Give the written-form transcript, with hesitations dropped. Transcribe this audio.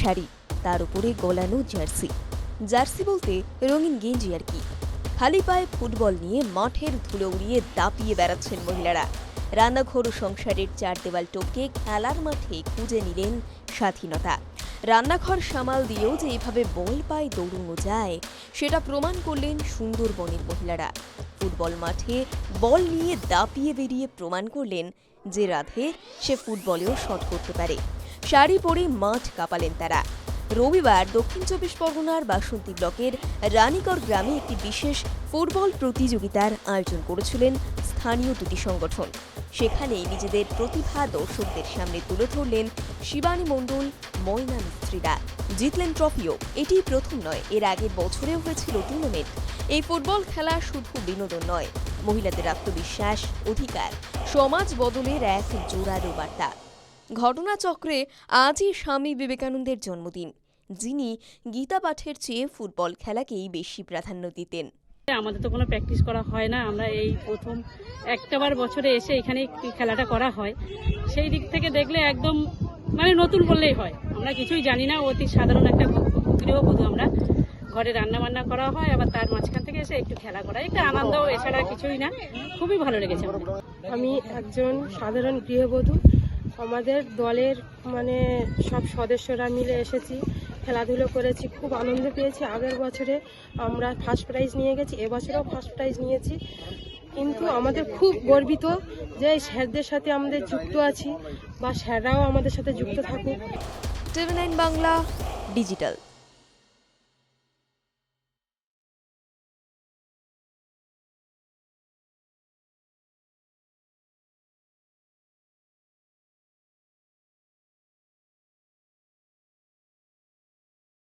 শাড়ি, তার উপরে গলানো jersey. Jersey বলতে রঙিন গেঞ্জি আর কি। খালি পায়ে ফুটবল নিয়ে মাঠের ধুলো উড়িয়ে দাপিয়ে বেড়াচ্ছেন মহিলারা। রান্নাঘর ও সংসারের চার দেওয়াল টপকে খেলার মাঠে খুঁজে নিলেন স্বাধীনতা। রান্নাঘর সামাল দিয়েও যে এভাবে বল পায়ে দৌড়ানো যায় সেটা প্রমাণ করলেন সুন্দরবনের মহিলারা। ফুটবল মাঠে বল নিয়ে দাপিয়ে বেরিয়ে প্রমাণ করলেন যে রাধে সে ফুটবলেও শট করতে পারে। শাড়ি পরে মাঠ কাঁপালেন তারা। রবিবার দক্ষিণ চব্বিশ পরগনার বাসন্তী ব্লকের রানীগড় গ্রামে একটি বিশেষ ফুটবল প্রতিযোগিতার আয়োজন করেছিলেন স্থানীয় দুটি সংগঠন। সেখানেই নিজেদের প্রতিভা দর্শকদের সামনে তুলে ধরলেন শিবানী মণ্ডল, ময়না মিস্ত্রিরা। জিতলেন ট্রফিও। এটি প্রথম নয়, এর আগের বছরেও হয়েছিল টুর্নামেন্ট। এই ফুটবল খেলা শুধু বিনোদন নয়, মহিলাদের আত্মবিশ্বাস, অধিকার, সমাজ বদলের এক জোরালো বার্তা। ঘটনাচক্রে আজই স্বামী বিবেকানন্দের জন্মদিন, যিনি গীতা পাঠের চেয়ে ফুটবল খেলাকেই বেশি প্রাধান্য দিতেন। আমাদের তো কোনো প্র্যাকটিস করা হয় না, আমরা এই প্রথম একটাবার বছরে এসে এখানে খেলাটা করা হয়। সেই দিক থেকে দেখলে একদম নতুন বললেই হয়। আমরা কিছুই জানি না, অতি সাধারণ একটা গৃহবধূ। আমরা ঘরে রান্না বান্না করা হয়, আবার তার মাঝখান থেকে এসে একটু খেলা করা, একটা আনন্দ, এছাড়া কিছুই না। খুবই ভালো লেগেছে। আমি একজন সাধারণ গৃহবধূ। আমাদের দলের সব সদস্যরা মিলে এসেছি, খেলাধুলো করেছি, খুব আনন্দ পেয়েছি। আগের বছরে আমরা ফার্স্ট প্রাইজ নিয়ে গেছি, এবছরেও ফার্স্ট প্রাইজ নিয়েছি। কিন্তু আমাদের খুব গর্বিত যে স্যারদের সাথে আমাদের যুক্ত আছি, বা স্যাররাও আমাদের সাথে যুক্ত থাকুক। TV9 Bangla digital.